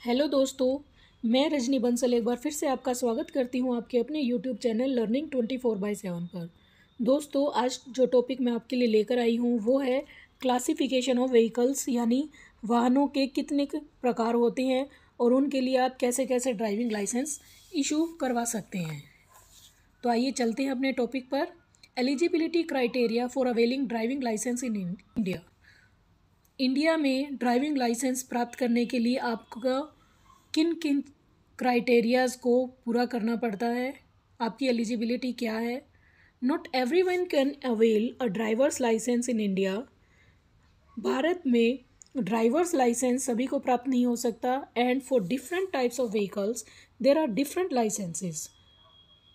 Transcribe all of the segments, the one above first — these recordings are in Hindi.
हेलो दोस्तों, मैं रजनी बंसल एक बार फिर से आपका स्वागत करती हूं आपके अपने यूट्यूब चैनल लर्निंग 24/7 पर। दोस्तों, आज जो टॉपिक मैं आपके लिए लेकर आई हूं वो है क्लासिफिकेशन ऑफ व्हीकल्स, यानी वाहनों के कितने प्रकार होते हैं और उनके लिए आप कैसे कैसे ड्राइविंग लाइसेंस इशू करवा सकते हैं। तो आइए चलते हैं अपने टॉपिक पर। Eligibility criteria for availing driving licence in India. India में ड्राइविंग लाइसेंस प्राप्त करने के लिए आपका किन किन क्राइटेरियाज़ को पूरा करना पड़ता है, आपकी एलिजिबिलिटी क्या है। Not every one can avail a driver's licence in India. भारत में ड्राइवर्स लाइसेंस सभी को प्राप्त नहीं हो सकता। And for different types of vehicles there are different licences.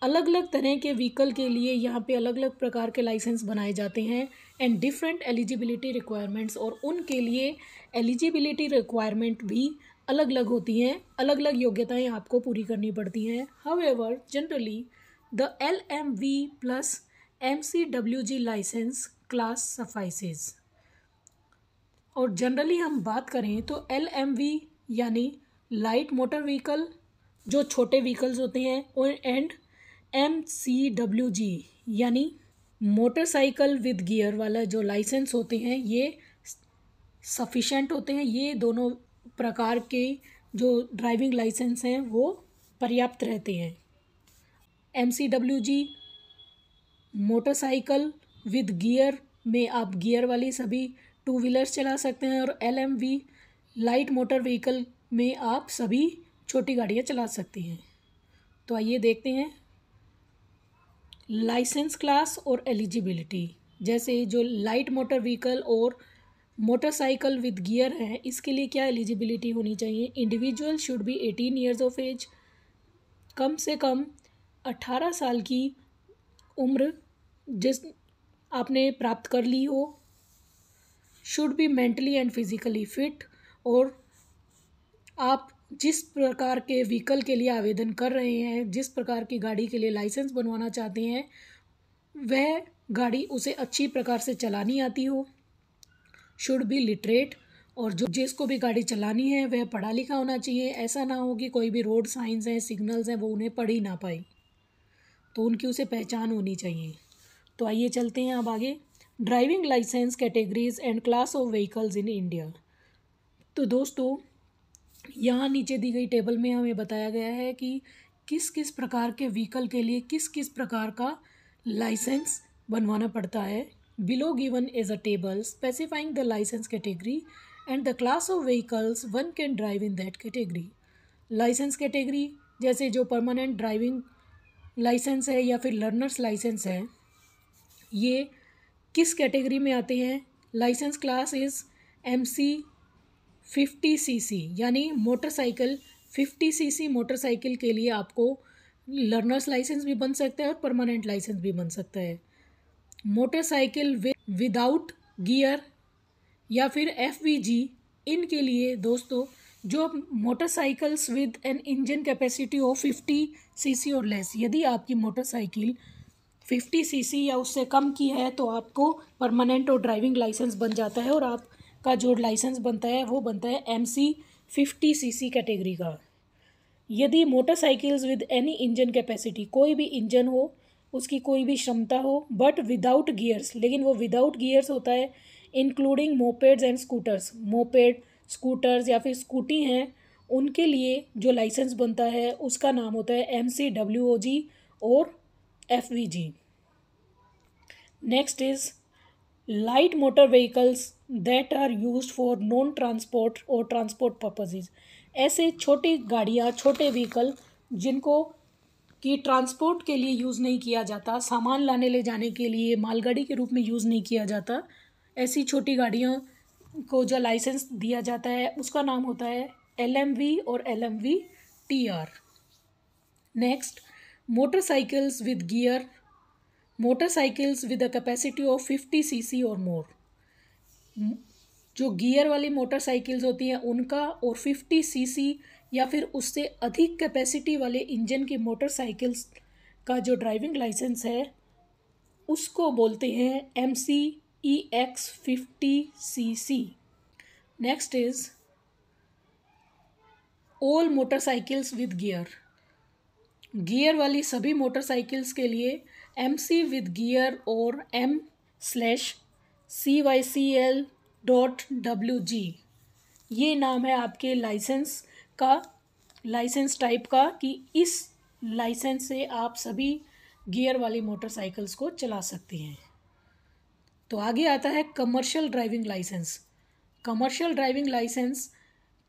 अलग अलग तरह के व्हीकल के लिए यहाँ पे अलग अलग प्रकार के लाइसेंस बनाए जाते हैं एंड डिफरेंट एलिजिबिलिटी रिक्वायरमेंट्स, और उनके लिए एलिजिबिलिटी रिक्वायरमेंट भी अलग अलग होती हैं। अलग अलग योग्यताएं आपको पूरी करनी पड़ती हैं। However generally the LMV plus MCWG licence class suffices. और जनरली हम बात करें तो LMV यानी लाइट मोटर व्हीकल, जो छोटे व्हीकल्स होते हैं, और एंड MCWG यानी मोटरसाइकिल विद गियर वाला जो लाइसेंस होते हैं, ये सफिशेंट होते हैं। ये दोनों प्रकार के जो ड्राइविंग लाइसेंस हैं वो पर्याप्त रहते हैं। MCWG मोटरसाइकिल विद गियर में आप गियर वाली सभी टू व्हीलर्स चला सकते हैं, और LMV लाइट मोटर व्हीकल में आप सभी छोटी गाड़ियाँ चला सकते हैं। तो आइए देखते हैं लाइसेंस क्लास और एलिजिबिलिटी। जैसे जो लाइट मोटर व्हीकल और मोटरसाइकिल विद गियर है, इसके लिए क्या एलिजिबिलिटी होनी चाहिए। Individual should be 18 years of age, कम से कम 18 साल की उम्र जिस आपने प्राप्त कर ली हो। Should be mentally and physically fit, और आप जिस प्रकार के व्हीकल के लिए आवेदन कर रहे हैं, जिस प्रकार की गाड़ी के लिए लाइसेंस बनवाना चाहते हैं, वह गाड़ी उसे अच्छी प्रकार से चलानी आती हो। शुड बी लिटरेट, और जो जिसको भी गाड़ी चलानी है वह पढ़ा लिखा होना चाहिए। ऐसा ना हो कि कोई भी रोड साइंस हैं, सिग्नल्स हैं, वो उन्हें पढ़ ही ना पाए, तो उनकी उसे पहचान होनी चाहिए। तो आइए चलते हैं अब आगे। Driving licence categories and class of vehicles in India. तो दोस्तों, यहाँ नीचे दी गई टेबल में हमें बताया गया है कि किस किस प्रकार के व्हीकल के लिए किस किस प्रकार का लाइसेंस बनवाना पड़ता है। Below given is a table specifying the licence category and the class of vehicles one can drive in that category. Licence category जैसे जो परमानेंट ड्राइविंग लाइसेंस है या फिर लर्नर्स लाइसेंस है, ये किस कैटेगरी में आते हैं। लाइसेंस क्लास इज़ MC50cc, यानी मोटरसाइकिल 50cc मोटरसाइकिल के लिए आपको लर्नर्स लाइसेंस भी बन सकता है और परमानेंट लाइसेंस भी बन सकता है। मोटरसाइकिल विदाउट गियर या फिर FVG, इनके लिए दोस्तों जो motorcycles with an engine capacity of 50cc और लेस, यदि आपकी मोटरसाइकिल 50cc या उससे कम की है तो आपको परमानेंट और ड्राइविंग लाइसेंस बन जाता है, और आपका जो लाइसेंस बनता है वो बनता है MC50cc कैटेगरी का। यदि motorcycles with any engine capacity, कोई भी इंजन हो, उसकी कोई भी क्षमता हो, बट विदाउट गियर्स, लेकिन वो विदाउट गियर्स होता है, including mopeds and scooters, moped scooters या फिर स्कूटी हैं, उनके लिए जो लाइसेंस बनता है उसका नाम होता है MCWOG और FVG। Next is light motor vehicles that are used for non transport और ट्रांसपोर्ट पर्पसेस। ऐसे छोटी गाड़ियाँ, छोटे व्हीकल जिनको कि ट्रांसपोर्ट के लिए यूज़ नहीं किया जाता, सामान लाने ले जाने के लिए मालगाड़ी के रूप में यूज़ नहीं किया जाता, ऐसी छोटी गाड़ियों को जो लाइसेंस दिया जाता है उसका नाम होता है LMV और LMV-TR। Next, motorcycles with gear, motorcycles with a capacity of 50cc और मोर। जो गियर वाली मोटरसाइकिल्स होती हैं उनका, और 50cc या फिर उससे अधिक कैपेसिटी वाले इंजन की मोटरसाइकिल्स का जो ड्राइविंग लाइसेंस है उसको बोलते हैं MCEX50cc। Next is all motorcycles with gear. Gear वाली सभी मोटरसाइकिल्स के लिए MC विद गियर और M/CYCL.WG ये नाम है आपके लाइसेंस का, लाइसेंस टाइप का, कि इस लाइसेंस से आप सभी गियर वाली मोटरसाइकिल्स को चला सकते हैं। तो आगे आता है commercial driving licence. Commercial driving licence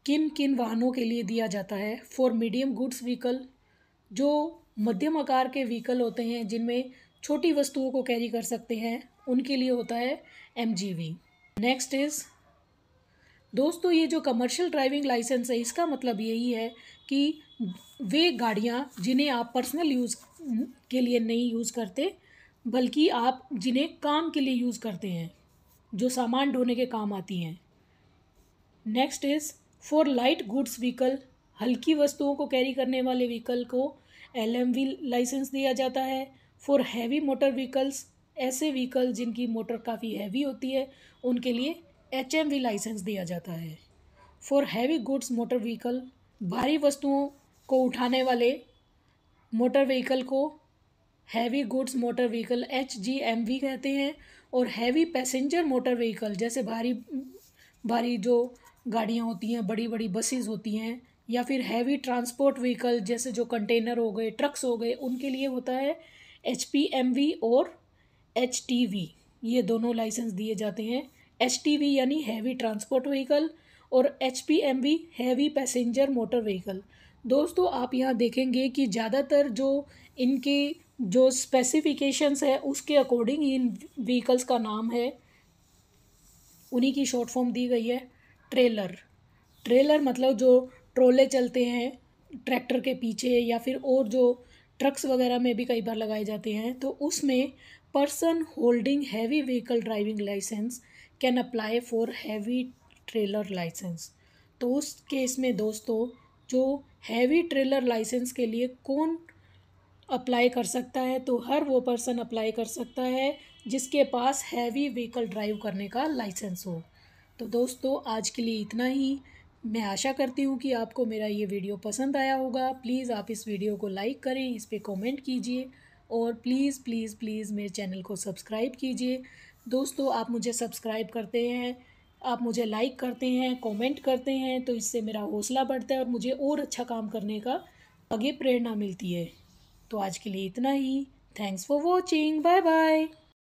किन किन वाहनों के लिए दिया जाता है? फॉर मीडियम गुड्स व्हीकल, जो मध्यम आकार के व्हीकल होते हैं जिनमें छोटी वस्तुओं को कैरी कर सकते हैं, उनके लिए होता है MGV। नेक्स्ट इज़ दोस्तों, ये जो कमर्शियल ड्राइविंग लाइसेंस है इसका मतलब यही है कि वे गाड़ियाँ जिन्हें आप पर्सनल यूज़ के लिए नहीं यूज़ करते, बल्कि आप जिन्हें काम के लिए यूज़ करते हैं, जो सामान ढोने के काम आती हैं। Next is for light goods vehicle, हल्की वस्तुओं को कैरी करने वाले व्हीकल को LMV लाइसेंस दिया जाता है। फॉर हैवी मोटर व्हीकल्स, ऐसे व्हीकल जिनकी मोटर काफ़ी हैवी होती है, उनके लिए HMV लाइसेंस दिया जाता है। For heavy goods motor vehicle, भारी वस्तुओं को उठाने वाले मोटर व्हीकल को heavy goods motor vehicle HGMV कहते हैं। और हैवी पैसेंजर मोटर व्हीकल, जैसे भारी भारी जो गाड़ियाँ होती हैं, बड़ी बड़ी बसेस होती हैं, या फिर हैवी ट्रांसपोर्ट व्हीकल जैसे जो कंटेनर हो गए, ट्रक्स हो गए, उनके लिए होता है HPMV और HTV। ये दोनों लाइसेंस दिए जाते हैं। HTV यानी हैवी ट्रांसपोर्ट व्हीकल और HPMV heavy passenger motor vehicle. दोस्तों, आप यहाँ देखेंगे कि ज़्यादातर जो इनके जो स्पेसिफिकेशंस है उसके अकॉर्डिंग इन व्हीकल्स का नाम है, उन्हीं की शॉर्ट फॉर्म दी गई है ट्रेलर। ट्रेलर मतलब जो ट्रोले चलते हैं ट्रैक्टर के पीछे, या फिर और जो ट्रक्स वगैरह में भी कई बार लगाए जाते हैं, तो उसमें person holding heavy vehicle driving licence can apply for heavy trailer licence. तो उस केस में दोस्तों, जो हैवी ट्रेलर लाइसेंस के लिए कौन अप्लाई कर सकता है? तो हर वो पर्सन अप्लाई कर सकता है जिसके पास हैवी व्हीकल ड्राइव करने का लाइसेंस हो। तो दोस्तों, आज के लिए इतना ही। मैं आशा करती हूँ कि आपको मेरा ये वीडियो पसंद आया होगा। प्लीज़ आप इस वीडियो को लाइक करें, इस पर कमेंट कीजिए, और प्लीज़ प्लीज़ प्लीज़ मेरे चैनल को सब्सक्राइब कीजिए। दोस्तों, आप मुझे सब्सक्राइब करते हैं, आप मुझे लाइक करते हैं, कमेंट करते हैं, तो इससे मेरा हौसला बढ़ता है और मुझे और अच्छा काम करने का आगे प्रेरणा मिलती है। तो आज के लिए इतना ही। Thanks for watching. Bye bye.